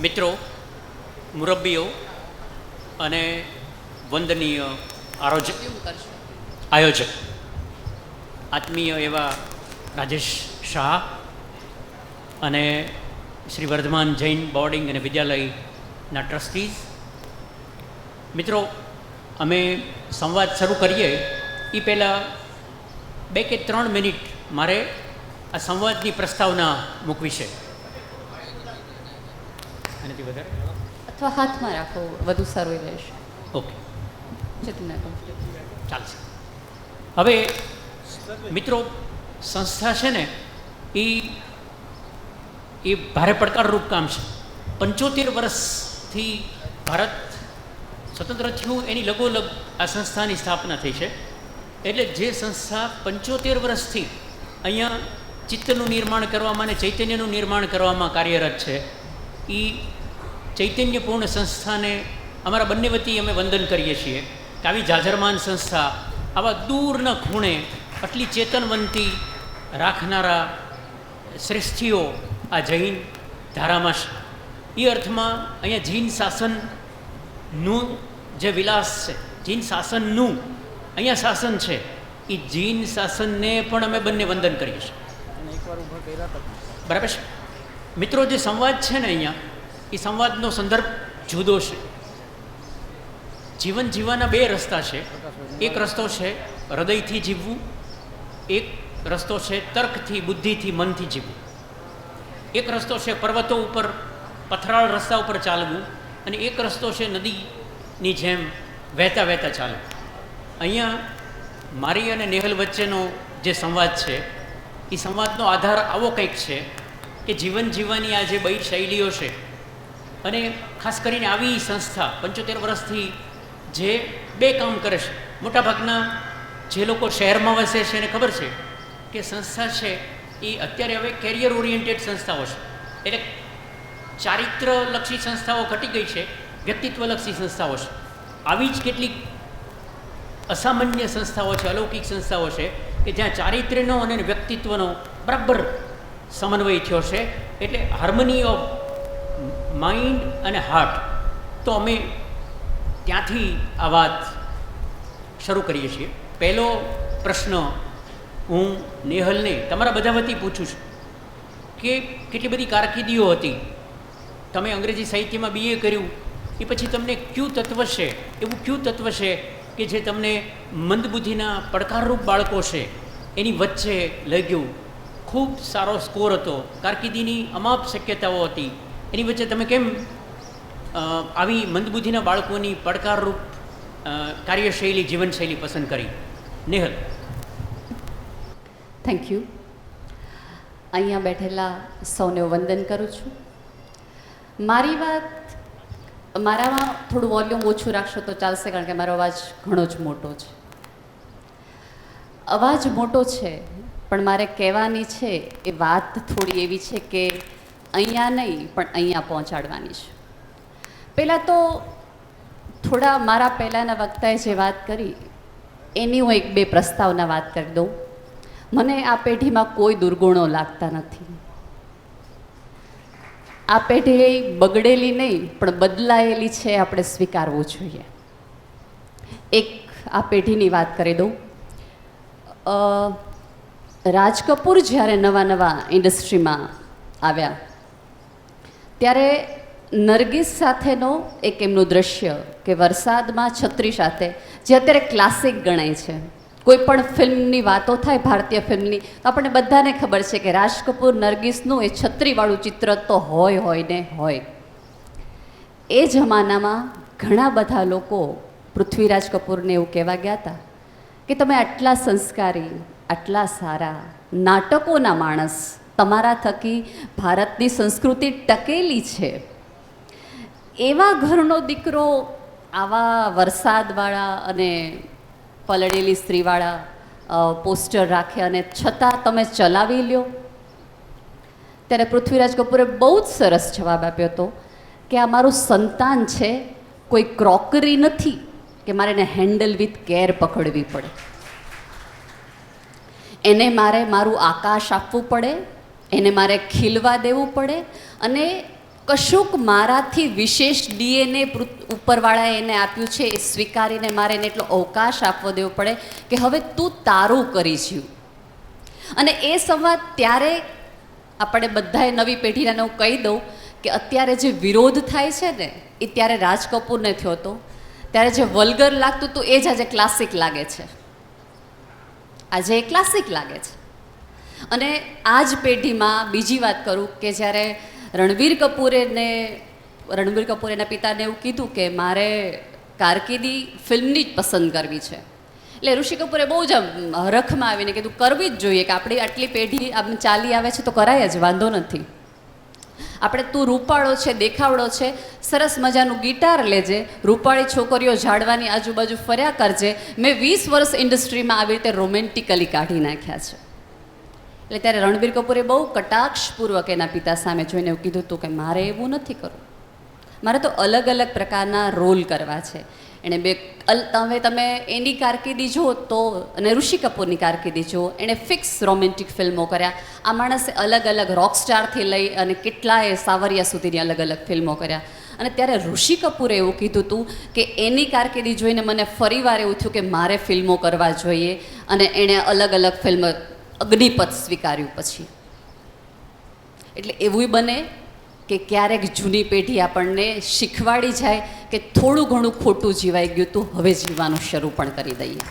મિત્રો, મુરબ્બીઓ અને વંદનીય આયોજક આત્મીય એવા રાજેશ શાહ અને શ્રી વર્ધમાન જૈન બોર્ડિંગ અને વિદ્યાલયના ટ્રસ્ટીઝ, મિત્રો, અમે સંવાદ શરૂ કરીએ એ પહેલાં 2 કે 3 મિનિટ મારે આ સંવાદની પ્રસ્તાવના મૂકવી છે. આનાથી વધારે અથવા હાથમાં રાખો, વધુ સારું રહેશે. ઓકે, જેટલું ચાલશે. હવે મિત્રો, સંસ્થા છે ને એ ભારે પડકારરૂપ કામ છે. 75 વર્ષથી ભારત સ્વતંત્ર થયું એની લગોલગ આ સંસ્થાની સ્થાપના થઈ છે. એટલે જે સંસ્થા 75 વર્ષથી અહીંયા ચિત્તનું નિર્માણ કરવામાં અને ચૈતન્યનું નિર્માણ કરવામાં કાર્યરત છે, એ ચૈતન્યપૂર્ણ સંસ્થાને અમારા બંને વતી અમે વંદન કરીએ છીએ કે આવી જાજરમાન સંસ્થા આવા દૂરના ખૂણે આટલી ચેતનવંતી રાખનારા શ્રેષ્ઠીઓ આ જૈન ધારામાં છે. એ અર્થમાં અહીંયા જૈન શાસનનું જે વિલાસ છે, જૈન શાસનનું અહીંયા શાસન છે, એ જૈન શાસનને પણ અમે બંને વંદન કરીએ છીએ. બરાબર છે મિત્રો? જે સંવાદ છે ને અહીંયા, એ સંવાદનો સંદર્ભ જુદો છે. જીવન જીવવાના 2 રસ્તા છે. એક રસ્તો છે હૃદયથી જીવવું, એક રસ્તો છે તર્કથી, બુદ્ધિથી, મનથી જીવવું. એક રસ્તો છે પર્વતો ઉપર પથરાળ રસ્તા ઉપર ચાલવું, અને એક રસ્તો છે નદીની જેમ વહેતા વહેતા ચાલવું. અહીંયા મારી અને નેહલ વચ્ચેનો જે સંવાદ છે, એ સંવાદનો આધાર આવો કંઈક છે કે જીવન જીવવાની આ જે 2 શૈલીઓ છે, અને ખાસ કરીને આવી સંસ્થા 75 વર્ષથી જે 2 કામ કરે છે. મોટાભાગના જે લોકો શહેરમાં વસે છે એને ખબર છે કે સંસ્થા છે એ અત્યારે હવે કેરિયર ઓરિએન્ટેડ સંસ્થાઓ છે. એટલે ચારિત્રલક્ષી સંસ્થાઓ ઘટી ગઈ છે, વ્યક્તિત્વલક્ષી સંસ્થાઓ છે. આવી જ કેટલીક અસામાન્ય સંસ્થાઓ છે, અલૌકિક સંસ્થાઓ છે કે જ્યાં ચારિત્ર્યનો અને વ્યક્તિત્વનો બરાબર સમન્વય થયો છે. એટલે હાર્મની ઓફ માઇન્ડ અને હાર્ટ. તો અમે ત્યાંથી આ વાત શરૂ કરીએ છીએ. પહેલો પ્રશ્ન હું નેહલને તમારા બધા વતી પૂછું છું કે કેટલી બધી કારકિર્દીઓ હતી. તમે અંગ્રેજી સાહિત્યમાં BA કર્યું, એ પછી તમને કયું તત્વ છે, એવું કયું તત્વ છે કે જે તમને મંદબુદ્ધિના પડકારરૂપ બાળકો છે એની વચ્ચે લઈ ગયું? ખૂબ સારો સ્કોર હતો, કારકિર્દીની અમાપ શક્યતાઓ હતી, એની વચ્ચે તમે કેમ આવી મંદબુદ્ધિના બાળકોની પડકારરૂપ કાર્યશૈલી, જીવનશૈલી પસંદ કરી? નેહલ. Thank you. અહીંયા બેઠેલા સૌને વંદન કરું છું. મારી વાત, મારામાં થોડું વોલ્યુમ ઓછું રાખશો તો ચાલશે, કારણ કે મારો અવાજ ઘણો જ મોટો છે. અવાજ મોટો છે, પણ મારે કહેવાની છે એ વાત થોડી એવી છે કે અહીંયા નહીં પણ અહીંયા પહોંચાડવાની છે. પહેલાં તો થોડા મારા પહેલાંના વક્તાએ જે વાત કરી એની હું 1-2 પ્રસ્તાવના વાત કરી દઉં. મને આ પેઢીમાં કોઈ દુર્ગુણો લાગતા નથી. આ પેઢી બગડેલી નહીં પણ બદલાયેલી છે, આપણે સ્વીકારવું જોઈએ. એક આ પેઢીની વાત કરી દઉં. રાજ કપૂર જ્યારે નવા ઇન્ડસ્ટ્રીમાં આવ્યા ત્યારે નરગિસ સાથેનો એક એમનું દ્રશ્ય કે વરસાદમાં છત્રી સાથે, જે અત્યારે ક્લાસિક ગણાય છે. કોઈ પણ ફિલ્મની વાતો થાય, ભારતીય ફિલ્મની, તો આપણને બધાને ખબર છે કે રાજ કપૂર નરગિસનું એ છત્રીવાળું ચિત્ર તો હોય ને હોય. એ જમાનામાં ઘણા બધા લોકો પૃથ્વીરાજ કપૂરને એવું કહેવા ગયા હતા કે તમે આટલા સંસ્કારી, આટલા સારા, નાટકોના માણસ, તમારા થકી ભારતની સંસ્કૃતિ ટકેલી છે. એવા ઘરનો દીકરો આવા વરસાદવાળા અને પલળેલી સ્ત્રીવાળા પોસ્ટર રાખે અને છતાં તમે ચલાવી લ્યો. ત્યારે પૃથ્વીરાજ કપૂરે બહુ જ સરસ જવાબ આપ્યો હતો કે આ મારું સંતાન છે, કોઈ ક્રોકરી નથી કે મારે એને હેન્ડલ વિથ કેર પકડવી પડે. એને મારે મારું આકાશ આપવું પડે, એને મારે ખીલવા દેવું પડે, અને કશુંક મારાથી વિશેષ ડીએનએ ઉપરવાળાએ એને આપ્યું છે એ સ્વીકારીને મારે એને એટલો અવકાશ આપવો દેવો પડે કે હવે તું તારું કરી જીવ. અને એ સંવાદ ત્યારે આપણે બધાએ નવી પેઢીને હું કહી દઉં કે અત્યારે જે વિરોધ થાય છે ને એ ત્યારે રાજ કપૂરને થયો હતો. ત્યારે જે વલ્ગર લાગતું હતું એ જ આજે ક્લાસિક લાગે છે. આજે એ ક્લાસિક લાગે છે. અને આ જ પેઢીમાં બીજી વાત કરું કે જ્યારે રણબીર કપૂર એના પિતાને એવું કીધું કે મારે કારકિર્દી ફિલ્મની જ પસંદ કરવી છે. એટલે ઋષિ કપૂરે બહુ જ હરખમાં આવીને કીધું કરવી જ જોઈએ કે આપણી આટલી પેઢી આમ ચાલી આવે છે તો કરાય જ, વાંધો નથી. આપણે તું રૂપાળો છે, દેખાવડો છે, સરસ મજાનું ગિટાર લેજે, રૂપાળી છોકરીઓ ઝાડવાની આજુબાજુ ફર્યા કરજે. મેં 20 વર્ષ ઇન્ડસ્ટ્રીમાં આવી રીતે રોમેન્ટિકલી કાઢી નાખ્યા છે. એટલે ત્યારે રણબીર કપૂરે બહુ કટાક્ષપૂર્વક એના પિતા સામે જોઈને એવું કીધું હતું કે મારે એવું નથી કરવું, મારે તો અલગ અલગ પ્રકારના રોલ કરવા છે. એણે તમે એની કારકિર્દી જુઓ તો, અને ઋષિ કપૂરની કારકિર્દી જુઓ, એણે ફિક્સ રોમેન્ટિક ફિલ્મો કર્યા. આ માણસે અલગ અલગ રોકસ્ટારથી લઈ અને કેટલાય સાવરિયા સુધીની અલગ અલગ ફિલ્મો કર્યા. અને ત્યારે ઋષિ કપૂરે એવું કીધું હતું કે એની કારકિર્દી જોઈને મને ફરીવાર એવું થયું કે મારે ફિલ્મો કરવા જોઈએ. અને એણે અલગ અલગ ફિલ્મ અગ્નિપથ સ્વીકાર્યું પછી. એટલે એવું બને કે ક્યારેક જૂની પેઢી આપણને શીખવાડી જાય કે થોડું ઘણું ખોટું જીવાઈ ગયું હતું, હવે જીવવાનું શરૂ પણ કરી દઈએ.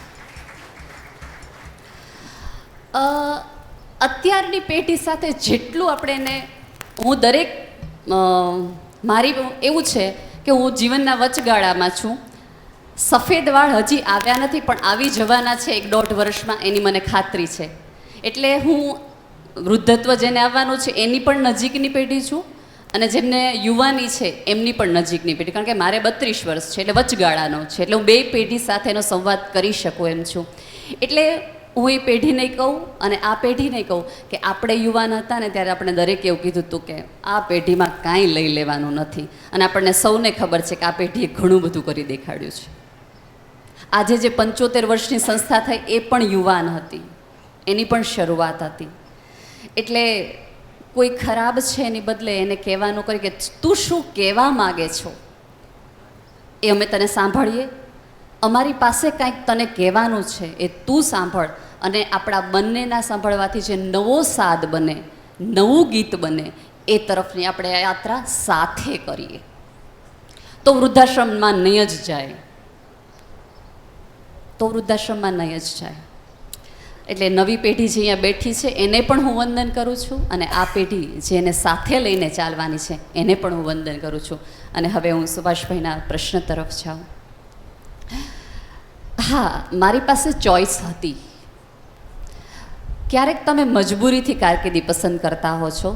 અત્યારની પેઢી સાથે જેટલું આપણે એને, હું દરેક મારી એવું છે કે હું જીવનના વચગાળામાં છું. સફેદ વાળ હજી આવ્યા નથી પણ આવી જવાના છે 1-1.5 વર્ષમાં, એની મને ખાતરી છે. એટલે હું વૃદ્ધત્વ જેને આવવાનું છે એની પણ નજીકની પેઢી છું, અને જેમને યુવાની છે એમની પણ નજીકની પેઢી. કારણ કે મારે 32 વર્ષ છે એટલે વચગાળાનો છે, એટલે હું 2 પેઢી સાથેનો સંવાદ કરી શકું એમ છું. એટલે હું એ પેઢીને કહું અને આ પેઢીને કહું કે આપણે યુવાન હતા ને ત્યારે આપણે દરેકે એવું કીધું હતું કે આ પેઢીમાં કાંઈ લઈ લેવાનું નથી. અને આપણને સૌને ખબર છે કે આ પેઢીએ ઘણું બધું કરી દેખાડ્યું છે. આજે જે 75 વર્ષની સંસ્થા થઈ એ પણ યુવાન હતી, એની પણ શરૂઆત હતી. એટલે કોઈ ખરાબ છે એની બદલે એને કહેવાનું કરી કે તું શું કહેવા માગે છો એ અમે તને સાંભળીએ, અમારી પાસે કાંઈક તને કહેવાનું છે એ તું સાંભળ. અને આપણા બંનેના સાંભળવાથી જે નવો સાદ બને, નવું ગીત બને, એ તરફની આપણે આ યાત્રા સાથે કરીએ તો વૃદ્ધાશ્રમમાં નહીં જ જાય, તો વૃદ્ધાશ્રમમાં નહીં જ જાય. એટલે નવી પેઢી જે અહીંયા બેઠી છે એને પણ હું વંદન કરું છું, અને આ પેઢી જેને સાથે લઈને ચાલવાની છે એને પણ હું વંદન કરું છું. અને હવે હું સુભાષભાઈના પ્રશ્ન તરફ જાઉં. હા, મારી પાસે ચોઈસ હતી. ક્યારેક તમે મજબૂરીથી કારકિર્દી પસંદ કરતા હો છો,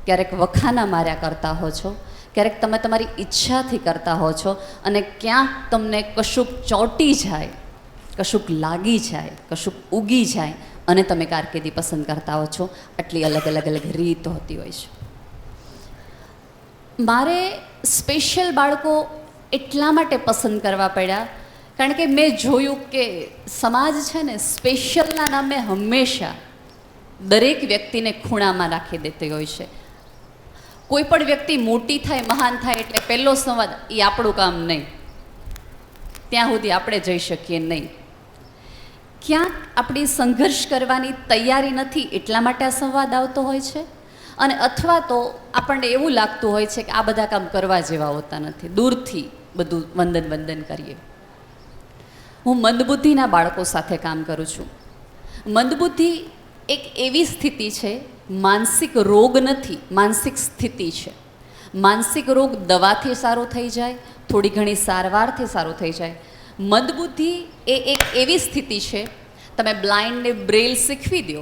ક્યારેક વખાના માર્યા કરતા હો છો, ક્યારેક તમે તમારી ઈચ્છાથી કરતા હો છો, અને ક્યાંક તમને કશુંક ચોંટી જાય, કશુંક લાગી જાય, કશુંક ઉગી જાય અને તમે કારકિર્દી પસંદ કરતા હો છો. આટલી અલગ અલગ રીત હોતી હોય છે. મારે સ્પેશિયલ બાળકો એટલા માટે પસંદ કરવા પડ્યા કારણ કે મેં જોયું કે સમાજ છે ને સ્પેશિયલના નામે હંમેશા દરેક વ્યક્તિને ખૂણામાં રાખી દેતી હોય છે. કોઈ પણ વ્યક્તિ મોટી થાય, મહાન થાય એટલે પહેલો સંવાદ એ આપણું કામ નહીં, ત્યાં સુધી આપણે જઈ શકીએ નહીં. ક્યાંક આપણી સંઘર્ષ કરવાની તૈયારી નથી એટલા માટે આ સંવાદ આવતો હોય છે. અને અથવા તો આપણને એવું લાગતું હોય છે કે આ બધા કામ કરવા જેવા હોતા નથી, દૂરથી બધું વંદન કરીએ. હું મંદબુદ્ધિના બાળકો સાથે કામ કરું છું. મંદબુદ્ધિ એક એવી સ્થિતિ છે, માનસિક રોગ નથી, માનસિક સ્થિતિ છે. માનસિક રોગ દવાથી સારો થઈ જાય, થોડી ઘણી સારવારથી સારું થઈ જાય. મંદબુદ્ધિ એ એક એવી સ્થિતિ છે, તમે બ્લાઇન્ડને બ્રેલ શીખવી દો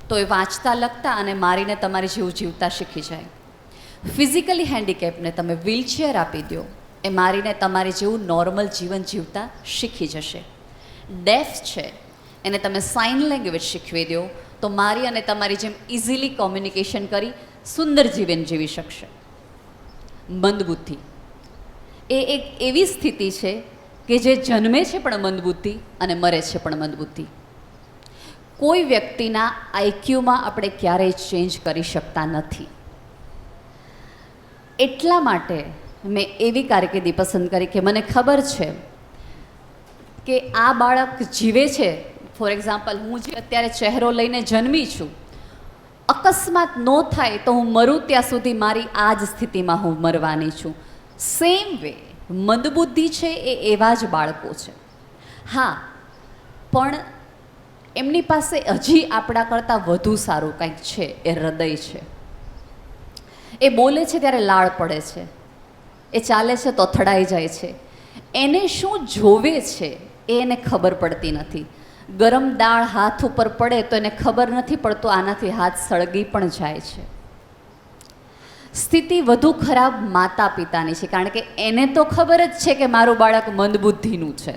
તો એ વાંચતા લખતા અને મારીને તમારી જેવું જીવતા શીખી જાય. ફિઝિકલી હેન્ડીકેપને તમે વ્હીલચેર આપી દો, એ મારીને તમારી જેવું નોર્મલ જીવન જીવતા શીખી જશે. ડેફ છે એને તમે સાઇન લેંગ્વેજ શીખવી દો તો મારી અને તમારી જેમ ઇઝીલી કોમ્યુનિકેશન કરી સુંદર જીવન જીવી શકશે. મંદબુદ્ધિ એ એક એવી સ્થિતિ છે કે જે જન્મે છે પણ મંદબુદ્ધિ અને મરે છે પણ મંદબુદ્ધિ. કોઈ વ્યક્તિના આઈક્યુમાં આપણે ક્યારેય ચેન્જ કરી શકતા નથી. એટલા માટે મેં એવી કારકિર્દી પસંદ કરી કે મને ખબર છે કે આ બાળક જીવે છે. ફોર એક્ઝામ્પલ, હું જે અત્યારે ચહેરો લઈને જન્મી છું, અકસ્માત ન થાય તો હું મરું ત્યાં સુધી મારી આ જ સ્થિતિમાં હું મરવાની છું. સેમ વે મંદબુદ્ધિ છે એ એવા જ બાળકો છે. હા, પણ એમની પાસે હજી આપણા કરતાં વધુ સારું કંઈક છે, એ હૃદય છે. એ બોલે છે ત્યારે લાળ પડે છે, એ ચાલે છે તો અથડાઈ જાય છે. એને શું જોવે છે એ એને ખબર પડતી નથી. ગરમ દાળ હાથ ઉપર પડે તો એને ખબર નથી પડતું આનાથી હાથ સળગી પણ જાય છે. સ્થિતિ વધુ ખરાબ માતા પિતાની છે, કારણ કે એને તો ખબર જ છે કે મારું બાળક મંદબુદ્ધિનું છે.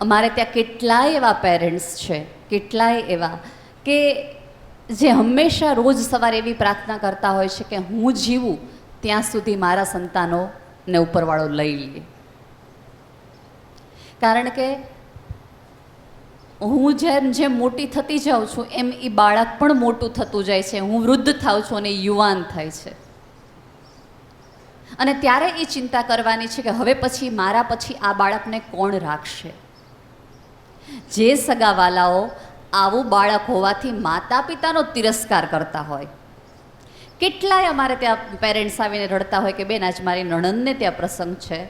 અમારે ત્યાં કેટલાય એવા પેરેન્ટ્સ છે, કેટલાય એવા કે જે હંમેશા રોજ સવારે એવી પ્રાર્થના કરતા હોય છે કે હું જીવું ત્યાં સુધી મારા સંતાનોને ઉપરવાળો લઈ લે. કારણ કે હું જેમ મોટી થતી જાઉં છું એમ એ બાળક પણ મોટું થતું જાય છે. હું વૃદ્ધ થાઉં છું અને યુવાન થાય છે. અને ત્યારે એ ચિંતા કરવાની છે કે હવે પછી મારા પછી આ બાળકને કોણ રાખશે. જે સગાવાલાઓ આવું બાળક હોવાથી માતા પિતાનો તિરસ્કાર કરતા હોય, કેટલાય અમારે ત્યાં પેરેન્ટ્સ આવીને રડતા હોય કે બેન આજ મારી નણંદને ત્યાં પ્રસંગ છે,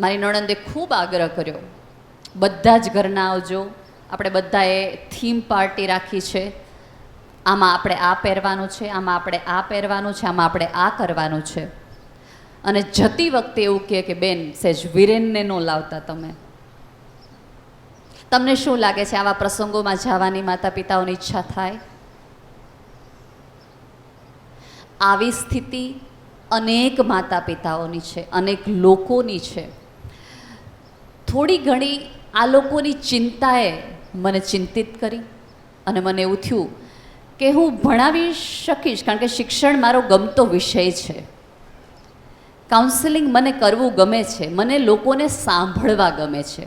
મારી નણંદે ખૂબ આગ્રહ કર્યો, બધા જ ઘરના આવજો, આપણે બધાએ થીમ પાર્ટી રાખી છે, આમાં આપણે આ પહેરવાનું છે, આમાં આપણે આ પહેરવાનું છે, આમાં આપણે આ કરવાનું છે. અને જતી વખતે એવું કહે કે બેન સેજ વિરેનને ન લાવતા તમે. તમને શું લાગે છે આવા પ્રસંગોમાં જવાની માતા પિતાઓની ઈચ્છા થાય? આવી સ્થિતિ અનેક માતા પિતાઓની છે, અનેક લોકોની છે. થોડી ઘણી આ લોકોની ચિંતાએ મને ચિંતિત કરી અને મને એવું થયું કે હું ભણાવી શકીશ, કારણ કે શિક્ષણ મારો ગમતો વિષય છે. કાઉન્સેલિંગ મને કરવું ગમે છે, મને લોકોને સાંભળવા ગમે છે.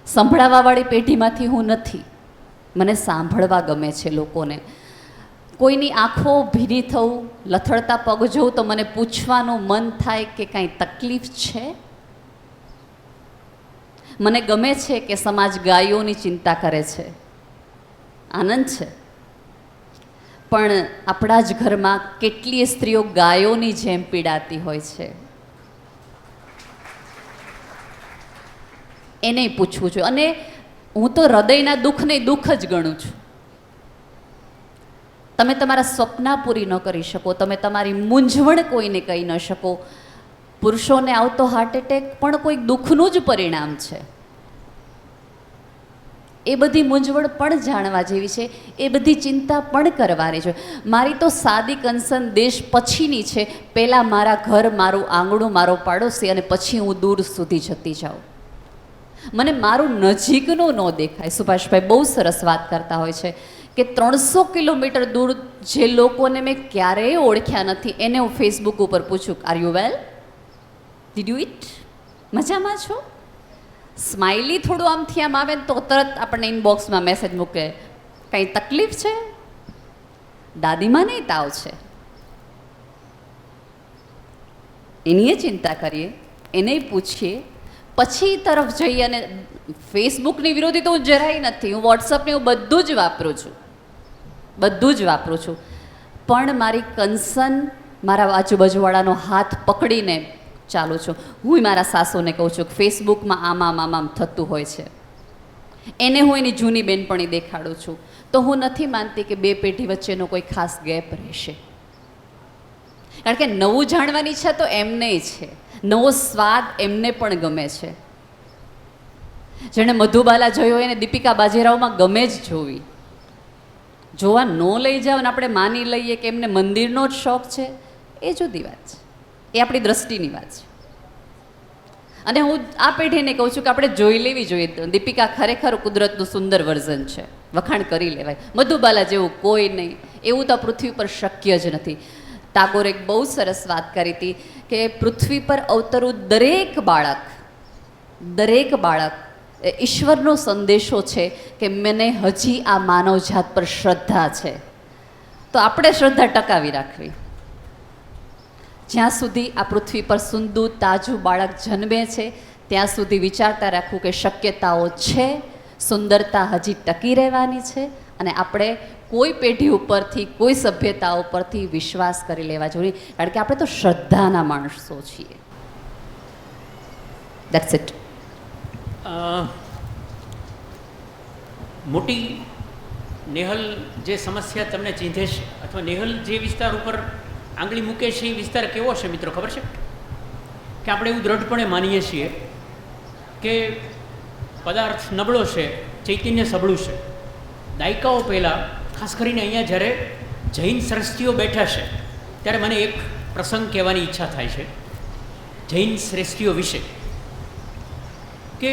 સંભળાવવાવાળી પેઢીમાંથી હું નથી, મને સાંભળવા ગમે છે લોકોને. કોઈની આંખો ભીની થવું, લથડતા પગ જોઉં તો મને પૂછવાનું મન થાય કે કાંઈ તકલીફ છે. મને ગમે છે કે સમાજ ગાયોની ચિંતા કરે છે, આનંદ છે. પણ આપણા જ ઘરમાં કેટલીય સ્ત્રીઓ ગાયોની જેમ પીડાતી હોય છે, એને પૂછવું છું. અને હું તો હૃદયના દુઃખને દુઃખ જ ગણું છું. તમે તમારા સ્વપ્ના પૂરી ન કરી શકો, તમે તમારી મૂંઝવણ કોઈને કહી ન શકો. પુરુષોને આવતો હાર્ટ એટેક પણ કોઈ દુઃખનું જ પરિણામ છે. એ બધી મૂંઝવણ પણ જાણવા જેવી છે, એ બધી ચિંતા પણ કરવાની છે. મારી તો સાદી કન્સર્ન દેશ પછીની છે. પહેલાં મારા ઘર, મારું આંગણું, મારો પાડોશી, અને પછી હું દૂર સુધી જતી જાઉં. મને મારું નજીકનું ન દેખાય. સુભાષભાઈ બહુ સરસ વાત કરતા હોય છે કે 300 કિલોમીટર દૂર જે લોકોને મેં ક્યારેય ઓળખ્યા નથી એને હું ફેસબુક ઉપર પૂછું, are you well, did you it, મજામાં છો? સ્માઇલી થોડું આમથી આમ આવે ને તો તરત આપણને ઇનબોક્સમાં મેસેજ મૂકે, કંઈ તકલીફ છે? દાદીમાં નહીં તાવ છે. એની ચિંતા કરીએ, એને પૂછીએ, પછી તરફ જઈએ. અને ફેસબુકની વિરોધી તો હું જરાય નથી, હું વોટ્સઅપને હું બધું જ વાપરું છું, બધું જ વાપરું છું. પણ મારી કન્સર્ન મારા આજુબાજુવાળાનો હાથ પકડીને ચાલું છું. હું મારા સાસુને કહું છું કે ફેસબુકમાં આમ થતું હોય છે, એને હું એની જૂની બેનપણી દેખાડું છું. તો હું નથી માનતી કે બે પેઢી વચ્ચેનો કોઈ ખાસ ગેપ રહેશે, કારણ કે નવું જાણવાની ઈચ્છા તો એમને છે, નવો સ્વાદ એમને પણ ગમે છે. જેણે મધુબાલા જોયો એને દીપિકા બાજીરાવમાં ગમે જ જોવી. જોવા ન લઈ જાવ ને આપણે માની લઈએ કે એમને મંદિરનો જ શોખ છે, એ જુદી વાત છે, એ આપણી દ્રષ્ટિની વાત છે. અને હું આ પેઢીને કહું છું કે આપણે જોઈ લેવી જોઈએ. દીપિકા ખરેખર કુદરતનું સુંદર વર્ઝન છે, વખાણ કરી લેવાય. મધુબાલા જેવું કોઈ નહીં, એવું તો પૃથ્વી પર શક્ય જ નથી. ટાગોરે એક બહુ સરસ વાત કરી હતી કે પૃથ્વી પર અવતરું દરેક બાળક ઈશ્વરનો સંદેશો છે કે મને હજી આ માનવજાત પર શ્રદ્ધા છે. તો આપણે શ્રદ્ધા ટકાવી રાખવી. જ્યાં સુધી આ પૃથ્વી પર સુંદર તાજું બાળક જન્મે છે ત્યાં સુધી વિચારતા રાખવું કે શક્યતાઓ છે, સુંદરતા હજી ટકી રહેવાની છે અને આપણે કોઈ પેઢી ઉપરથી કોઈ સભ્યતા ઉપરથી વિશ્વાસ કરી લેવા જોઈએ, કારણ કે આપણે તો શ્રદ્ધાના માણસો છીએ. That's it. મોટી નેહલ જે સમસ્યા તમને ચીંધે છે અથવા નેહલ જે વિસ્તાર ઉપર આંગળી મૂકે છે એ વિસ્તાર કેવો છે મિત્રો ખબર છે? કે આપણે એવું દ્રઢપણે માનીએ છીએ કે પદાર્થ નબળો છે, ચૈતન્ય સબળું છે. દાયકાઓ પહેલાં ખાસ કરીને અહીંયા જ્યારે જૈન શ્રેષ્ઠીઓ બેઠા છે ત્યારે મને એક પ્રસંગ કહેવાની ઈચ્છા થાય છે જૈન શ્રેષ્ઠીઓ વિશે. કે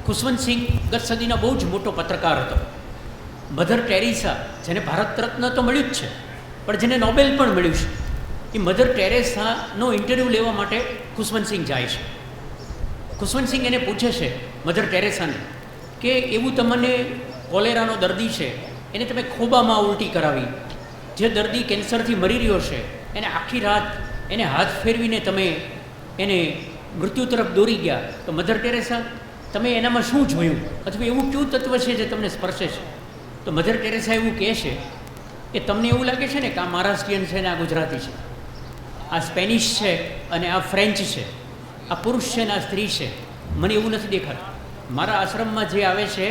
ખુશવંતસિંહ ગત સદીનો બહુ જ મોટો પત્રકાર હતો. મધર ટેરેસા, જેને ભારત રત્ન તો મળ્યું જ છે પણ જેને નોબેલ પણ મળ્યું છે, એ મધર ટેરેસાનો ઇન્ટરવ્યૂ લેવા માટે ખુશવંતસિંહ જાય છે. ખુશવંતસિંહ એને પૂછે છે મધર ટેરેસાને કે એવું તમને કોલેરાનો દર્દી છે એને તમે ખોબામાં ઉલટી કરાવી, જે દર્દી કેન્સરથી મરી રહ્યો છે એને આખી રાત એને હાથ ફેરવીને તમે એને મૃત્યુ તરફ દોરી ગયા, તો મધર ટેરેસા તમે એનામાં શું જોયું અથવા એવું કયું તત્વ છે જે તમને સ્પર્શે છે? તો મધર ટેરેસા એવું કહે છે કે તમને એવું લાગે છે ને કે આ મહારાષ્ટ્રીયન છે ને આ ગુજરાતી છે, આ સ્પેનિશ છે અને આ ફ્રેન્ચ છે, આ પુરુષ છે ને આ સ્ત્રી છે, મને એવું નથી દેખાતું. મારા આશ્રમમાં જે આવે છે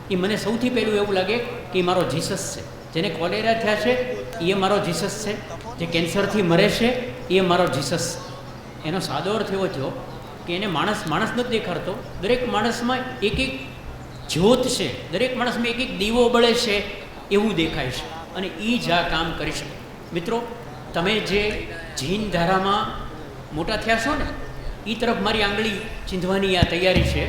એ મને સૌથી પહેલું એવું લાગે કે એ મારો જીસસ છે. જેને કોલેરા થયા છે એ મારો જીસસ છે, જે કેન્સરથી મરે છે એ મારો જીસસ છે. એનો સાદો અર્થ એવો થયો કે એને માણસ નથી દેખાડતો, દરેક માણસમાં એક એક જ્યોત છે, દરેક માણસમાં એક એક દીવો બળે છે એવું દેખાય છે અને એ જ આ કામ કરી શકે. મિત્રો, તમે જે જૈન ધારામાં મોટા થયા છો ને એ તરફ મારી આંગળી ચીંધવાની આ તૈયારી છે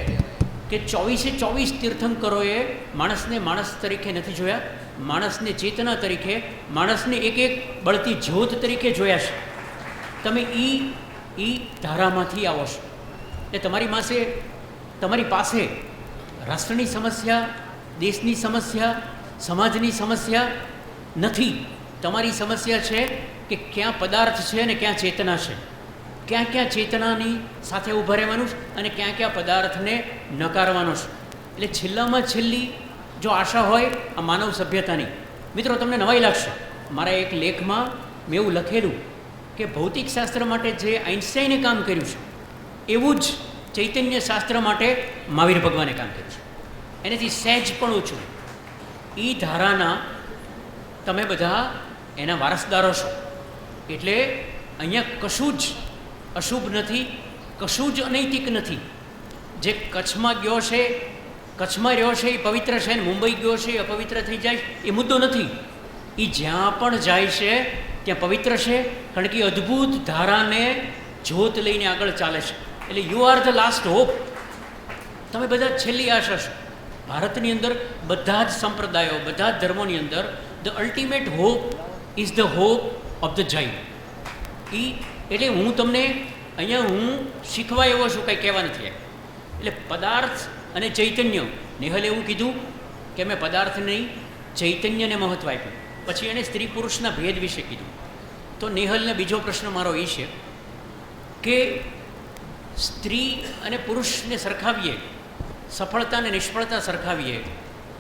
કે 24 તીર્થંકરોએ માણસને માણસ તરીકે નથી જોયા, માણસને ચેતના તરીકે, માણસને એક એક બળતી જ્યોત તરીકે જોયા છે. તમે એ ધારામાંથી આવો છો એટલે તમારી પાસે રાષ્ટ્રની સમસ્યા, દેશની સમસ્યા, સમાજની સમસ્યા નથી. તમારી સમસ્યા છે કે ક્યાં પદાર્થ છે અને ક્યાં ચેતના છે, ક્યાં ક્યાં ચેતનાની સાથે ઊભા રહેવાનું છે અને ક્યાં ક્યાં પદાર્થને નકારવાનો છે. એટલે છેલ્લામાં છેલ્લી જો આશા હોય આ માનવ સભ્યતાની, મિત્રો તમને નવાઈ લાગશે, મારા એક લેખમાં મેં એવું લખેલું કે ભૌતિક શાસ્ત્ર માટે જે આઈન્સ્ટાઈને કામ કર્યું છે એવું જ ચૈતન્ય શાસ્ત્ર માટે મહાવીર ભગવાને કામ કર્યું છે, એનાથી સહેજ પણ ઓછું. એ ધારાના તમે બધા એના વારસદારો છો. એટલે અહીંયા કશું જ અશુભ નથી, કશું જ અનૈતિક નથી. જે કચ્છમાં ગયો છે, કચ્છમાં રહ્યો છે એ પવિત્ર છે, ને મુંબઈ ગયો છે એ અપવિત્ર થઈ જાય એ મુદ્દો નથી. એ જ્યાં પણ જાય છે ત્યાં પવિત્ર છે, કારણ કે અદ્ભુત ધારાને જ્યોત લઈને આગળ ચાલે છે. એટલે you are the last hope. તમે બધા છેલ્લી આશા છો. ભારતની અંદર બધા જ સંપ્રદાયો, બધા જ ધર્મોની અંદર the ultimate hope is the hope of the Jain. એટલે હું તમને અહીંયા હું શીખવા એવો છું, કંઈ કહેવા નથી. એટલે પદાર્થ અને ચૈતન્ય, નેહલે એવું કીધું કે મેં પદાર્થ નહીં ચૈતન્યને મહત્ત્વ આપ્યું. પછી એણે સ્ત્રી પુરુષના ભેદ વિશે કીધું. તો નેહલને બીજો પ્રશ્ન મારો એ છે કે સ્ત્રી અને પુરુષને સરખાવીએ, સફળતા અને નિષ્ફળતા સરખાવીએ,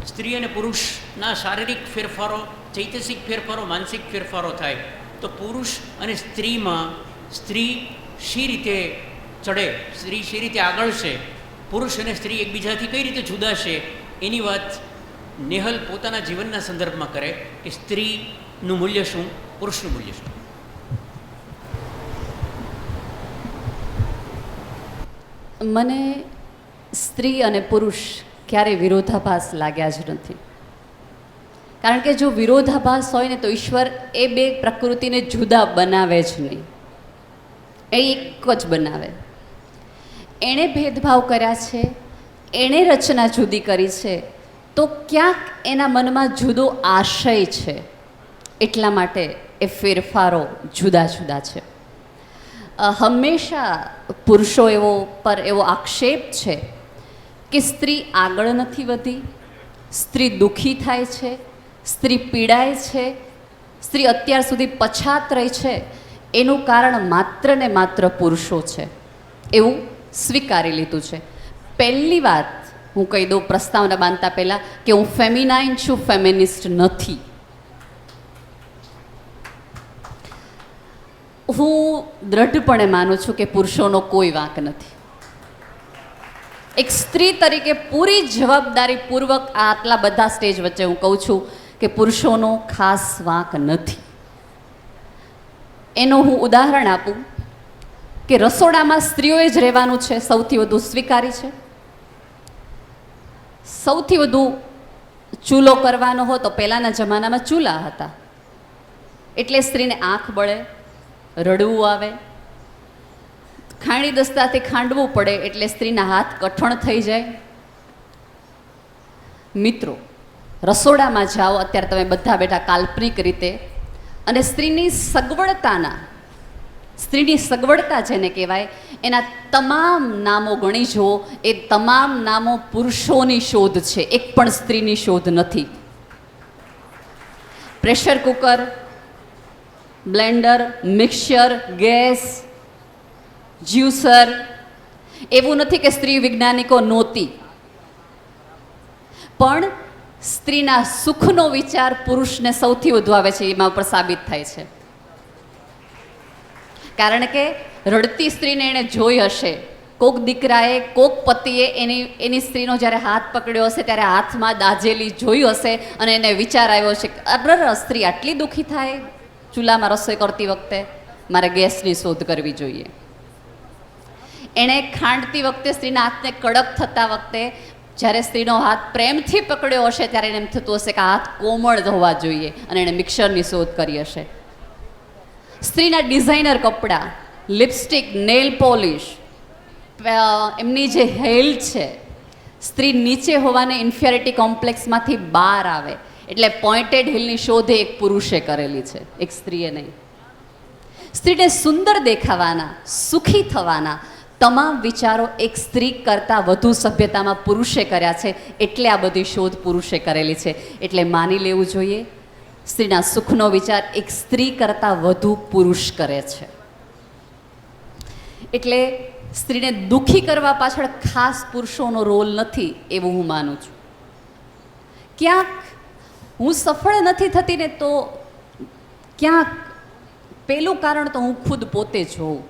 સ્ત્રી અને પુરુષના શારીરિક ફેરફારો, ચૈતસિક ફેરફારો, માનસિક ફેરફારો થાય, તો પુરુષ અને સ્ત્રીમાં સ્ત્રી શી રીતે ચડે, સ્ત્રી શી રીતે આગળ છે, પુરુષ અને સ્ત્રી એકબીજાથી કઈ રીતે જુદા છે, એની વાત નેહલ પોતાના જીવનના સંદર્ભમાં કરે કે સ્ત્રીનું મૂલ્ય શું, પુરુષનું મૂલ્ય શું. મને સ્ત્રી અને પુરુષ ક્યારેય વિરોધાભાસ લાગ્યા જ નથી. કારણ કે જો વિરોધાભાસ હોય ને તો ઈશ્વર એ બે પ્રકૃતિને જુદા બનાવે જ નહીં, એ એક જ બનાવે. એણે ભેદભાવ કર્યા છે, એણે રચના જુદી કરી છે, તો ક્યાંક એના મનમાં જુદો આશય છે, એટલા માટે એ ફેરફારો જુદા જુદા છે. હંમેશા પુરુષો પર એવો આક્ષેપ છે કે સ્ત્રી આગળ નથી વધી, સ્ત્રી દુઃખી થાય છે, સ્ત્રી પીડાય છે, સ્ત્રી અત્યાર સુધી પછાત રહી છે. એનું કારણ માત્ર ને માત્ર પુરુષો છે એવું સ્વીકારી લીધું છે. પહેલી વાત હું કહી દઉં પ્રસ્તાવના બાંધતા પહેલાં કે હું ફેમિનાઇન છું, ફેમિનિસ્ટ નથી. હું દ્રઢપણે માનું છું કે પુરુષોનો કોઈ વાંક નથી. એક સ્ત્રી તરીકે પૂરી જવાબદારીપૂર્વક આ આટલા બધા સ્ટેજ વચ્ચે હું કહું છું કે પુરુષોનો ખાસ વાંક નથી. એનું હું ઉદાહરણ આપું કે રસોડામાં સ્ત્રીઓએ જ રહેવાનું છે, સૌથી વધુ સ્વીકારી છે. સૌથી વધુ ચૂલો કરવાનો હોય તો પહેલાંના જમાનામાં ચૂલા હતા, એટલે સ્ત્રીને આંખ બળે, રડવું આવે, ખાંડી દસ્તાથી ખાંડવું પડે એટલે સ્ત્રીના હાથ કઠણ થઈ જાય. મિત્રો, રસોડામાં જાઓ અત્યારે તમે બધા બેઠા કાલ્પનિક રીતે, અને સ્ત્રીની સગવડતા જેને કહેવાય એના તમામ નામો ગણી જુઓ, એ તમામ નામો પુરુષોની શોધ છે, એક પણ સ્ત્રીની શોધ નથી. Pressure cooker, Blender, mixer, gas, juicer, એવું નથી કે સ્ત્રી વૈજ્ઞાનિકો નહોતી, પણ સ્ત્રીના સુખનો વિચાર પુરુષને સૌથી વધુ આવે છે, એમાં ઉપર સાબિત થાય છે. કારણ કે રડતી સ્ત્રીને એણે જોઈ હશે, કોક દીકરાએ, કોક પતિએ એની સ્ત્રીનો જ્યારે હાથ પકડ્યો હશે ત્યારે હાથમાં દાઝેલી જોઈ હશે, અને એને વિચાર આવ્યો છે કે અરે સ્ત્રી આટલી દુઃખી થાય ચૂલામાં રસોઈ કરતી વખતે, મારે ગેસની શોધ કરવી જોઈએ. એણે ખાંડતી વખતે સ્ત્રીના હાથને કડક થતા વખતે જ્યારે સ્ત્રીનો હાથ પ્રેમથી પકડ્યો હશે ત્યારે એને એમ થતું હશે કે હાથ કોમળ હોવા જોઈએ, અને એણે મિક્સરની શોધ કરી હશે. સ્ત્રીના ડિઝાઇનર કપડાં, લિપસ્ટિક, નેલ પોલિશ, એમની જે હેલ છે, સ્ત્રી નીચે હોવાને ઇન્ફિયોરિટી કોમ્પ્લેક્સમાંથી બહાર આવે એટલે પોઇન્ટેડ હિલની શોધ એક પુરુષે કરેલી છે, એક સ્ત્રીએ નહીં. સ્ત્રીને સુંદર દેખાવાના, સુખી થવાના તમામ વિચારો એક સ્ત્રી કરતાં વધુ સભ્યતામાં પુરુષે કર્યા છે, એટલે આ બધી શોધ પુરુષે કરેલી છે. એટલે માની લેવું જોઈએ સ્ત્રીના સુખનો વિચાર એક સ્ત્રી કરતાં વધુ પુરુષ કરે છે. એટલે સ્ત્રીને દુઃખી કરવા પાછળ ખાસ પુરુષોનો રોલ નથી એવું હું માનું છું. ક્યાંક હું સફળ નથી થતી ને તો ક્યાંક પહેલું કારણ તો હું ખુદ પોતે જ હોઉં,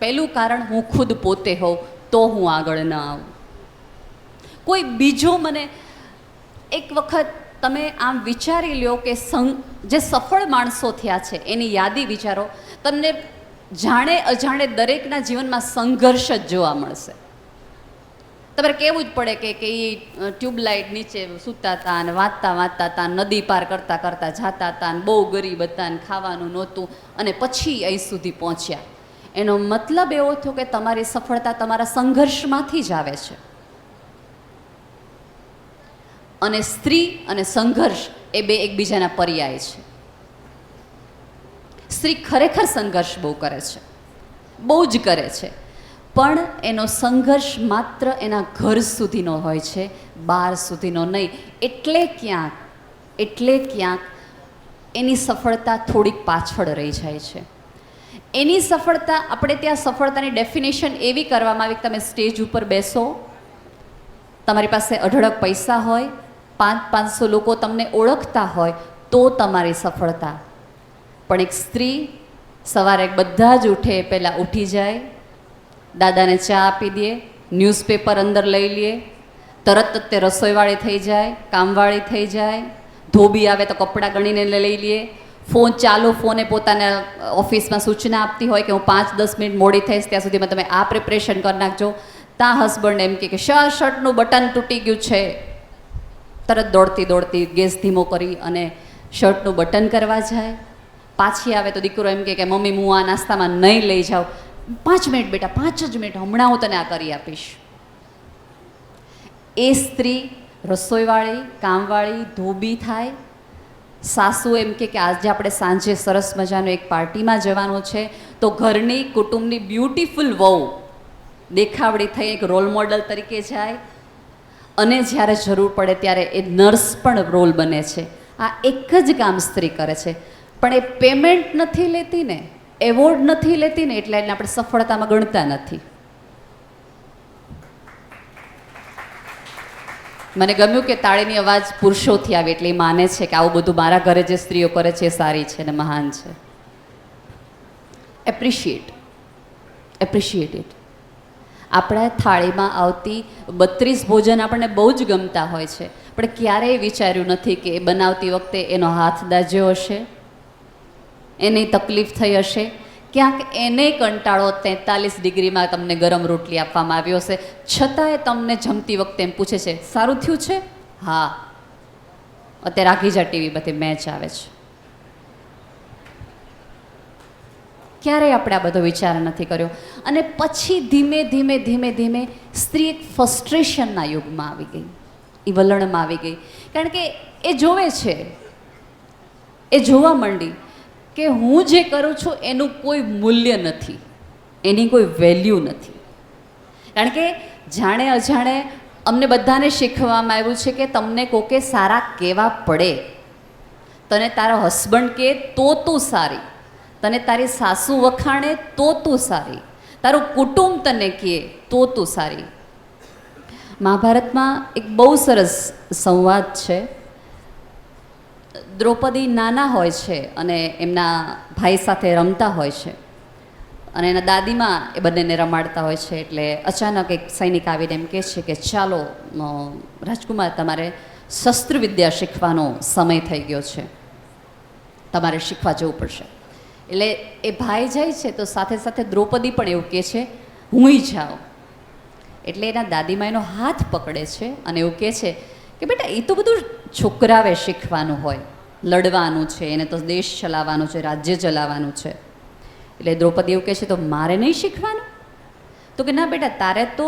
પહેલું કારણ હું ખુદ પોતે હોઉં તો હું આગળ ન આવું. કોઈ બીજો મને એક વખત તમે આમ વિચારી લ્યો કે જે સફળ માણસો થયા છે એની યાદી વિચારો, તમને જાણે અજાણે દરેકના જીવનમાં સંઘર્ષ જ જોવા મળશે. તમારે કહેવું જ પડે કે એ ટ્યુબલાઇટ નીચે સૂતા હતા અને વાંચતા હતા, નદી પાર કરતાં કરતાં જતા હતા, બહુ ગરીબ હતા, ખાવાનું નહોતું, અને પછી અહીં સુધી પહોંચ્યા. એનો મતલબ એવો થયો કે તમારી સફળતા તમારા સંઘર્ષમાંથી જ આવે છે. અને સ્ત્રી અને સંઘર્ષ એ બે એકબીજાના પર્યાય છે. સ્ત્રી ખરેખર સંઘર્ષ બહુ કરે છે, બહુ જ કરે છે, પણ એનો સંઘર્ષ માત્ર એના ઘર સુધીનો હોય છે, બહાર સુધીનો નહીં. એટલે ક્યાંક એની સફળતા થોડીક પાછળ રહી જાય છે. એની સફળતા, આપણે ત્યાં સફળતાની ડેફિનેશન એવી કરવામાં આવી કે તમે સ્ટેજ ઉપર બેસો, તમારી પાસે અઢળક પૈસા હોય, 500 લોકો તમને ઓળખતા હોય તો તમારી સફળતા. પણ એક સ્ત્રી સવારે બધા જ ઉઠે પહેલાં ઉઠી જાય, દાદાને ચા આપી દે, ન્યૂઝપેપર અંદર લઈ લે, તરત જ તે રસોઈવાળી થઈ જાય, કામવાળી થઈ જાય, ધોબી આવે તો કપડાં ગણીને લઈ લે, ફોન ચાલુ, ફોને પોતાના ઓફિસમાં સૂચના આપતી હોય કે હું 5-10 મિનિટ મોડી થઈશ ત્યાં સુધીમાં તમે આ પ્રિપરેશન કરી નાખજો. ત્યાં હસબન્ડ એમ કે શર્ટનું બટન તૂટી ગયું છે, તરત દોડતી ગેસ ધીમો કરી અને શર્ટનું બટન કરવા જાય. પાછી આવે તો દીકરો એમ કે મમ્મી હું આ નાસ્તામાં નહીં લઈ જાઉં. 5 મિનિટ બેટા, 5 જ મિનિટ, હમણાં હું તને આ કરી આપીશ. એ સ્ત્રી રસોઈવાળી, કામવાળી, ધોબી થાય. સાસુ એમ કે આજે આપણે સાંજે સરસ મજાનો એક પાર્ટીમાં જવાનું છે, તો ઘરની કુટુંબની બ્યુટીફુલ વહુ દેખાવડી થઈ એક રોલ મોડલ તરીકે જાય, અને જ્યારે જરૂર પડે ત્યારે એ નર્સ પણ રોલ બને છે. આ એક જ કામ સ્ત્રી કરે છે. પણ એ પેમેન્ટ નથી લેતી ને, એવોર્ડ નથી લેતી ને, એટલે એને આપણે સફળતામાં ગણતા નથી. મને ગમ્યું કે તાળીની અવાજ પુરુષોથી આવે એટલે એ માને છે કે આવું બધું મારા ઘરે જે સ્ત્રીઓ કરે છે એ સારી છે ને મહાન છે. Appreciate it. આપણા થાળીમાં આવતી 32 ભોજન આપણને બહુ જ ગમતા હોય છે, પણ ક્યારેય વિચાર્યું નથી કે એ બનાવતી વખતે એનો હાથ દાજ્યો હશે, એને તકલીફ થઈ હશે, ક્યાંક એને કંટાળો 43 ડિગ્રીમાં તમને ગરમ રોટલી આપવામાં આવ્યો હશે, છતાંય તમને જમતી વખતે એમ પૂછે છે સારું થયું છે? હા. અત્યારે આખીજા ટીવી બધી મેચ આવે છે. ક્યારેય આપણે આ બધો વિચાર નથી કર્યો. અને પછી ધીમે ધીમે ધીમે ધીમે સ્ત્રી એક ફ્રસ્ટ્રેશનના યુગમાં આવી ગઈ, એ વલણમાં આવી ગઈ. કારણ કે એ જોવે છે, એ જોવા માંડી કે હું જે કરું છું એનું કોઈ મૂલ્ય નથી, એની કોઈ વેલ્યુ નથી. કારણ કે જાણે અજાણે અમને બધાને શીખવામાં આવ્યું છે કે તમને કોકે સારા કહેવા પડે. તને તારો હસબન્ડ કહે તો તું સારી, તને તારી સાસુ વખાણે તો તું સારી, તારું કુટુંબ તને કહે તો તું સારી. મહાભારતમાં એક બહુ સરસ સંવાદ છે. દ્રૌપદી નાના હોય છે અને એમના ભાઈ સાથે રમતા હોય છે અને એના દાદીમાં એ બંનેને રમાડતા હોય છે. એટલે અચાનક એક સૈનિક આવીને એમ કહે છે કે ચાલો રાજકુમાર, તમારે શસ્ત્રવિદ્યા શીખવાનો સમય થઈ ગયો છે, તમારે શીખવા જવું પડશે. એટલે એ ભાઈ જાય છે તો સાથે સાથે દ્રૌપદી પણ એવું કહે છે હુંય જાઉં. એટલે એના દાદીમાં એનો હાથ પકડે છે અને એવું કહે છે કે બેટા એ તો બધું છોકરાવે શીખવાનું હોય, લડવાનું છે, એને તો દેશ ચલાવવાનું છે, રાજ્ય ચલાવવાનું છે. એટલે દ્રૌપદી એવું કહે છે તો મારે નહીં શીખવાનું? તો કે ના બેટા, તારે તો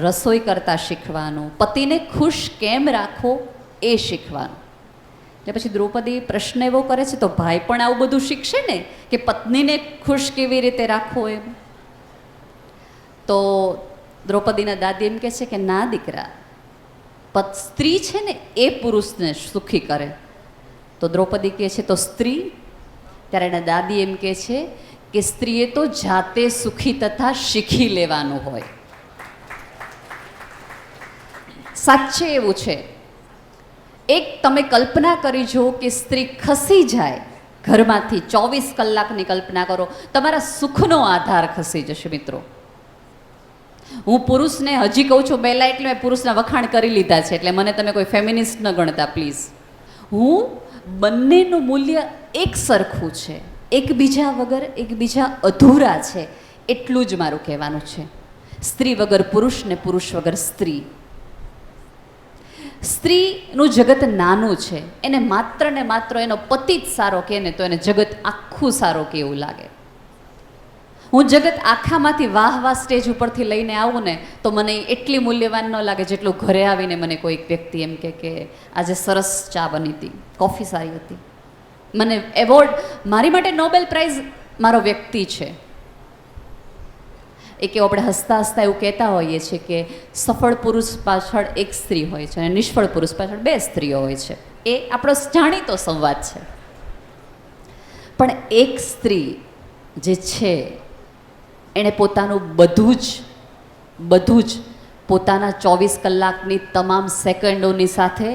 રસોઈ કરતાં શીખવાનું, પતિને ખુશ કેમ રાખો એ શીખવાનું. એટલે પછી દ્રૌપદી પ્રશ્ન એવો કરે છે તો ભાઈ પણ આવું બધું શીખશે ને કે પત્નીને ખુશ કેવી રીતે રાખવો એમ. તો દ્રૌપદીના દાદી એમ કહે છે કે ના દીકરા, સ્ત્રી છે ને એ પુરુષને સુખી કરે. તો દ્રૌપદી કહે છે તો સ્ત્રી? ત્યારે એના દાદી એમ કહે છે કે સ્ત્રીએ તો જાતે સુખી તથા શીખી લેવાનું હોય. સાચે એવું છે. એક તમે કલ્પના કરી જુઓ કે સ્ત્રી ખસી જાય ઘરમાંથી, 24 કલાકની કલ્પના કરો, તમારા સુખનો આધાર ખસી જશે મિત્રો. હું પુરુષને હજી કહું છું પહેલાં, એટલે મેં પુરુષના વખાણ કરી લીધા છે, એટલે મને તમે કોઈ ફેમિનિસ્ટ ન ગણતા પ્લીઝ. હું બંનેનું મૂલ્ય એક સરખું છે, એકબીજા વગર એકબીજા અધૂરા છે, એટલું જ મારું કહેવાનું છે. સ્ત્રી વગર પુરુષ ને પુરુષ વગર સ્ત્રી. સ્ત્રીનું જગત નાનું છે, એને માત્ર ને માત્ર એનો પતિ જ સારો કહે ને તો એને જગત આખું સારું કે એવું લાગે. હું જગત આખામાંથી વાહ વાહ સ્ટેજ ઉપરથી લઈને આવું ને તો મને એટલી મૂલ્યવાન ન લાગે જેટલું ઘરે આવીને મને કોઈક વ્યક્તિ એમ કે આજે સરસ ચા બની હતી, કોફી સારી હતી. મને એવોર્ડ, મારી માટે નોબેલ પ્રાઇઝ મારો વ્યક્તિ છે. એ કે આપણે હસતા હસતા એવું કહેતા હોઈએ છીએ કે સફળ પુરુષ પાછળ એક સ્ત્રી હોય છે અને નિષ્ફળ પુરુષ પાછળ 2 સ્ત્રીઓ હોય છે. એ આપણો જાણીતો સંવાદ છે. પણ એક સ્ત્રી જે છે એણે પોતાનું બધું જ પોતાના 24 કલાકની તમામ સેકન્ડોની સાથે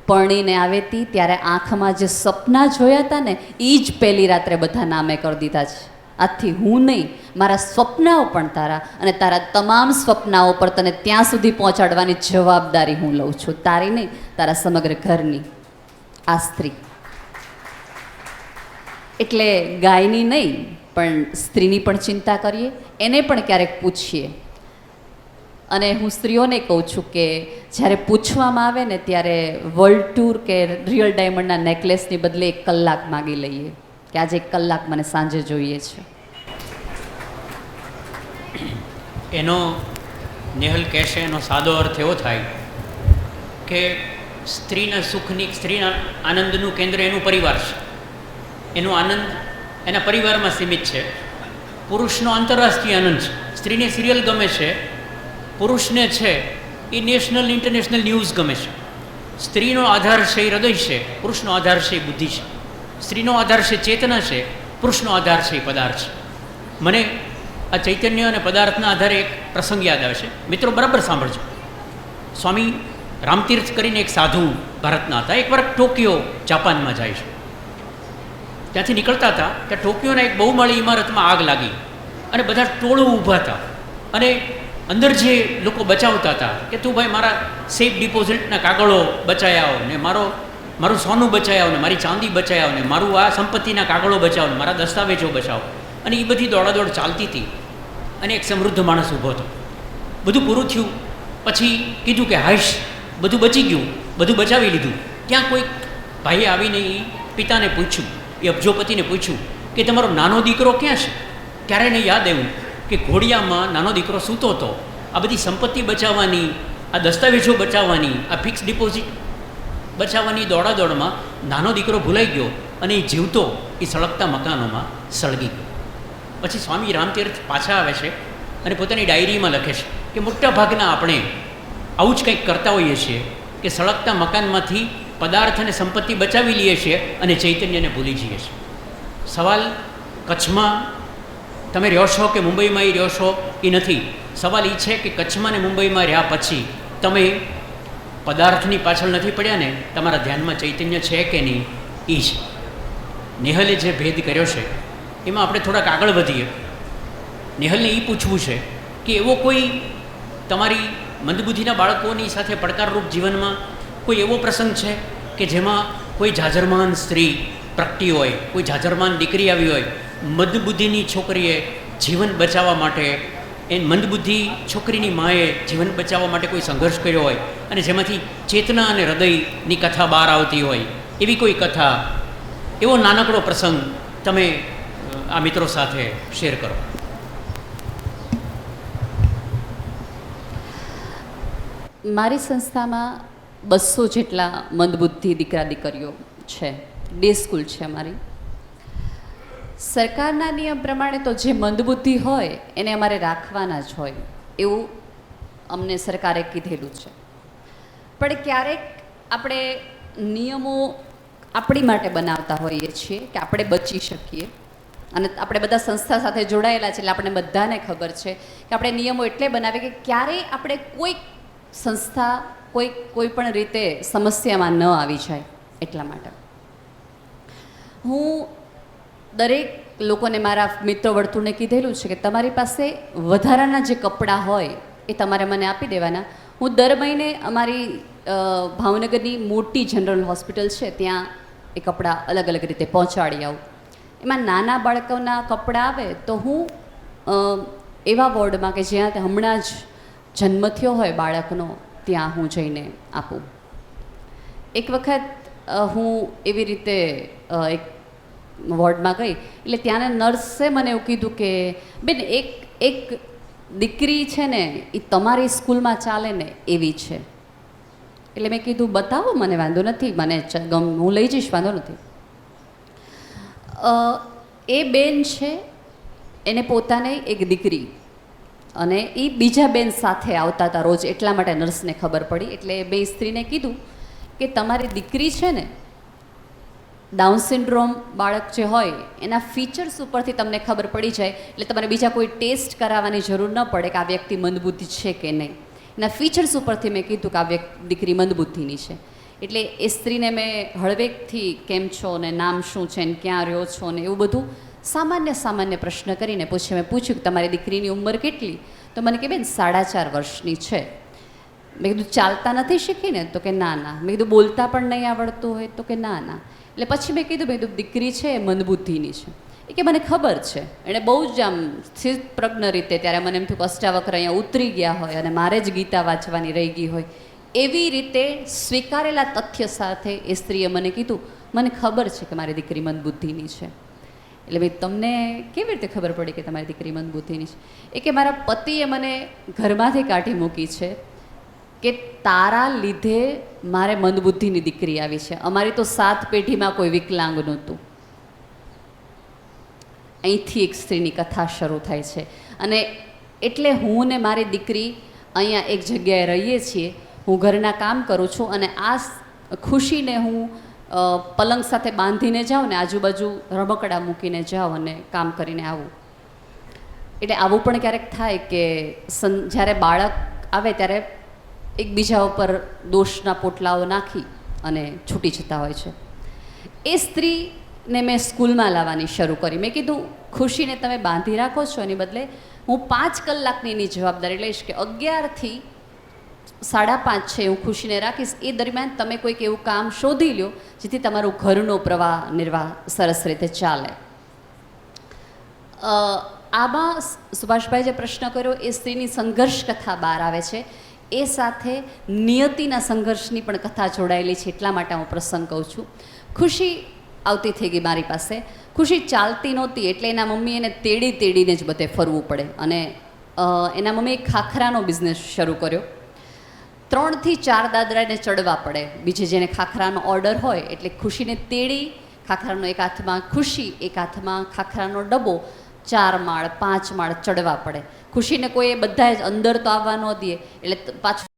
પરણીને આવેતી ત્યારે આંખમાં જે સપના જોયા હતા ને એ જ પહેલી રાત્રે બધા નામે કરી દીધા છે. આથી હું નહીં, મારા સ્વપ્નાઓ પણ તારા, અને તારા તમામ સ્વપ્નાઓ પર તને ત્યાં સુધી પહોંચાડવાની જવાબદારી હું લઉં છું, તારી નહીં, તારા સમગ્ર ઘરની. આ સ્ત્રી એટલે ગાયની નહીં પણ સ્ત્રીની પણ ચિંતા કરીએ, એને પણ ક્યારેક પૂછીએ. અને હું સ્ત્રીઓને કહું છું કે જ્યારે પૂછવામાં આવે ને ત્યારે વર્લ્ડ ટૂર કે રિયલ ડાયમંડના નેકલેસની બદલે 1 કલાક માગી લઈએ કે આજે 1 કલાક મને સાંજે જોઈએ છે. એનો નેહલ કહેશે એનો સાદો અર્થ એવો થાય કે સ્ત્રીના સુખની, સ્ત્રીના આનંદનું કેન્દ્ર એનું પરિવાર છે. એનો આનંદ એના પરિવારમાં સીમિત છે. પુરુષનો આંતરરાષ્ટ્રીય આનંદ છે. સ્ત્રીને સિરિયલ ગમે છે, પુરુષને છે એ નેશનલ ઇન્ટરનેશનલ ન્યૂઝ ગમે છે. સ્ત્રીનો આધાર છે એ હૃદય છે, પુરુષનો આધાર છે એ બુદ્ધિ છે. સ્ત્રીનો આધાર છે ચેતના છે, પુરુષનો આધાર છે એ પદાર્થ છે. મને આ ચૈતન્ય અને પદાર્થના આધારે એક પ્રસંગ યાદ આવે છે. મિત્રો બરાબર સાંભળજો. સ્વામી રામતીર્થ કરીને એક સાધુ ભારતના હતા. એકવાર ટોક્યો જાપાનમાં જાય છે. ત્યાંથી નીકળતા હતા ત્યાં ટોક્યોના એક બહુમાળી ઇમારતમાં આગ લાગી અને બધા ટોળું ઊભા હતા અને અંદર જે લોકો બચાવતા હતા કે તું ભાઈ મારા સેફ ડિપોઝિટના કાગળો બચાવી આવો ને મારું સોનું બચાવી આવો ને મારી ચાંદી બચાવી આવો ને મારું આ સંપત્તિના કાગળો બચાવો ને મારા દસ્તાવેજો બચાવો. અને એ બધી દોડાદોડ ચાલતી હતી અને એક સમૃદ્ધ માણસ ઊભો હતો. બધું પૂરું થયું પછી કીધું કે હાઈશ બધું બચી ગયું, બધું બચાવી લીધું. ત્યાં કોઈક ભાઈએ આવીને એ પિતાને પૂછ્યું, એ અબજોપતિને પૂછ્યું કે તમારો નાનો દીકરો ક્યાં છે? ત્યારે એને યાદ આવ્યું કે ઘોડિયામાં નાનો દીકરો સૂતો હતો. આ બધી સંપત્તિ બચાવવાની, આ દસ્તાવેજો બચાવવાની, આ ફિક્સ ડિપોઝિટ બચાવવાની દોડાદોડમાં નાનો દીકરો ભૂલાઈ ગયો અને એ જીવતો એ સળગતા મકાનોમાં સળગી ગયો. પછી સ્વામી રામતીર્થ પાછા આવે છે અને પોતાની ડાયરીમાં લખે છે કે મોટા ભાગના આપણે આવું જ કંઈક કરતા હોઈએ છીએ કે સળગતા મકાનમાંથી પદાર્થ અને સંપત્તિ બચાવી લઈએ છીએ અને ચૈતન્યને ભૂલી જઈએ છીએ. સવાલ કચ્છમાં તમે રહ્યો છો કે મુંબઈમાં એ રહ્યો છો એ નથી. સવાલ એ છે કે કચ્છમાં ને મુંબઈમાં રહ્યા પછી તમે પદાર્થની પાછળ નથી પડ્યા ને, તમારા ધ્યાનમાં ચૈતન્ય છે કે નહીં એ છે. નેહલે જે ભેદ કર્યો છે એમાં આપણે થોડાક આગળ વધીએ. નેહલને એ પૂછવું છે કે એવો કોઈ તમારી મંદબુદ્ધિના બાળકોની સાથે પડકારરૂપ જીવનમાં કોઈ એવો પ્રસંગ છે કે જેમાં કોઈ જાજરમાન સ્ત્રી પ્રગટી હોય, કોઈ જાજરમાન દીકરી આવી હોય, મંદબુદ્ધિની છોકરીએ જીવન બચાવવા માટે મંદબુદ્ધિ છોકરીની માએ જીવન બચાવવા માટે કોઈ સંઘર્ષ કર્યો હોય અને જેમાંથી ચેતના અને હૃદયની કથા બહાર આવતી હોય, એવી કોઈ કથા, એવો નાનકડો પ્રસંગ તમે આ મિત્રો સાથે શેર કરો. મારી સંસ્થામાં 200 જેટલા મંદબુદ્ધિ દીકરા દીકરીઓ છે. ડે સ્કૂલ છે અમારી. સરકારના નિયમ પ્રમાણે તો જે મંદબુદ્ધિ હોય એને અમારે રાખવાના જ હોય એવું અમને સરકારે કીધેલું છે. પણ ક્યારેક આપણે નિયમો આપણી માટે બનાવતા હોઈએ છીએ કે આપણે બચી શકીએ. અને આપણે બધા સંસ્થા સાથે જોડાયેલા છે એટલે આપણે બધાને ખબર છે કે આપણે નિયમો એટલે બનાવીએ કે ક્યારેય આપણે કોઈક સંસ્થા કોઈ પણ રીતે સમસ્યામાં ન આવી જાય. એટલા માટે હું દરેક લોકોને, મારા મિત્ર વર્તુળને કીધેલું છે કે તમારી પાસે વધારાના જે કપડાં હોય એ તમારે મને આપી દેવાના. હું દર મહિને અમારી ભાવનગરની મોટી જનરલ હોસ્પિટલ છે ત્યાં એ કપડાં અલગ અલગ રીતે પહોંચાડી આવું. એમાં નાના બાળકોના કપડાં આવે તો હું એવા વોર્ડમાં કે જ્યાં હમણાં જ જન્મ થયો હોય બાળકનો ત્યાં હું જઈને આપું. એક વખત હું એવી રીતે એક વોર્ડમાં ગઈ એટલે ત્યાંના નર્સે મને એવું કીધું કે બેન એક દીકરી છે ને એ તમારી સ્કૂલમાં ચાલે ને એવી છે. એટલે મેં કીધું બતાવો મને, વાંધો નથી, મને હું લઈ જઈશ, વાંધો નથી. એ બેન છે એને પોતાને એક દીકરી અને એ બીજા બેન સાથે આવતા હતા રોજ. એટલા માટે નર્સને ખબર પડી એટલે બે સ્ત્રીને કીધું કે તમારી દીકરી છે ને ડાઉન સિન્ડ્રોમ બાળક જે હોય એના ફીચર્સ ઉપરથી તમને ખબર પડી જાય એટલે તમારે બીજા કોઈ ટેસ્ટ કરાવવાની જરૂર ન પડે કે આ વ્યક્તિ મંદબુદ્ધિ છે કે નહીં. એના ફીચર્સ ઉપરથી મેં કીધું કે આ દીકરી મંદબુદ્ધિની છે. એટલે એ સ્ત્રીને મેં હળવેકથી કેમ છો ને નામ શું છે ને ક્યાં રહ્યો છો ને એવું બધું સામાન્ય પ્રશ્ન કરીને મેં પૂછ્યું કે તમારી દીકરીની ઉંમર કેટલી? તો મને કે બેન 4.5 વર્ષની છે. મેં કીધું ચાલતા નથી શીખી ને? તો કે ના. મેં કીધું બોલતા પણ નહીં આવડતું હોય? તો કે ના. એટલે પછી મેં કીધું દીકરી છે એ મંદબુદ્ધિની છે. એ કે મને ખબર છે. એણે બહુ જ આમ સ્થિર પ્રજ્ઞ રીતે, ત્યારે મને એમ થયું કે અષ્ટાવક્ર અહીંયા ઉતરી ગયા હોય અને મારે જ ગીતા વાંચવાની રહી ગઈ હોય એવી રીતે સ્વીકારેલા તથ્ય સાથે એ સ્ત્રીએ મને કીધું મને ખબર છે કે મારી દીકરી મંદબુદ્ધિની છે. એટલે ભાઈ તમને કેવી રીતે ખબર પડી કે તમારી દીકરી મંદબુદ્ધિની છે? એ કે મારા પતિએ મને ઘરમાંથી કાઢી મૂકી છે કે તારા લીધે મારે મંદબુદ્ધિની દીકરી આવી છે. અમારી તો 7 પેઢીમાં કોઈ વિકલાંગ નહોતું. અહીંથી એક સ્ત્રીની કથા શરૂ થાય છે. અને એટલે હું ને મારી દીકરી અહીંયા એક જગ્યાએ રહીએ છીએ. હું ઘરના કામ કરું છું અને આ ખુશીને હું પલંગ સાથે બાંધીને જાઓ ને આજુબાજુ રમકડા મૂકીને જાઓ અને કામ કરીને આવું. એટલે આવું પણ ક્યારેક થાય કે જ્યારે બાળક આવે ત્યારે એકબીજા ઉપર દોષના પોટલાઓ નાખી અને છૂટી જતા હોય છે. એ સ્ત્રીને મેં સ્કૂલમાં લાવવાની શરૂ કરી. મેં કીધું ખુશીને તમે બાંધી રાખો છો એની બદલે હું 5 કલાકની એની જવાબદારી લઈશ કે 11 થી 5:30 છે હું ખુશીને રાખીશ. એ દરમિયાન તમે કોઈક એવું કામ શોધી લો જેથી તમારું ઘરનો પ્રવાહ નિર્વાહ સરસ રીતે ચાલે. આમાં સુભાષભાઈ જે પ્રશ્ન કર્યો એ સ્ત્રીની સંઘર્ષ કથા બહાર આવે છે. એ સાથે નિયતિના સંઘર્ષની પણ કથા જોડાયેલી છે. એટલા માટે હું પ્રસંગ કહું છું. ખુશી આવતી થઈ ગઈ મારી પાસે. ખુશી ચાલતી નહોતી એટલે એના મમ્મી એને તેડીને જ બધે ફરવું પડે અને એના મમ્મીએ ખાખરાનો બિઝનેસ શરૂ કર્યો. 3 થી 4 દાદરાને ચડવા પડે. બીજે જેને ખાખરાનો ઓર્ડર હોય એટલે ખુશીને તેડી ખાખરાનો એક હાથમાં ખુશી એક હાથમાં ખાખરાનો ડબ્બો 4 માળ 5 માળ ચડવા પડે. ખુશીને કોઈ બધા જ અંદર તો આવવા ન દે એટલે પાછું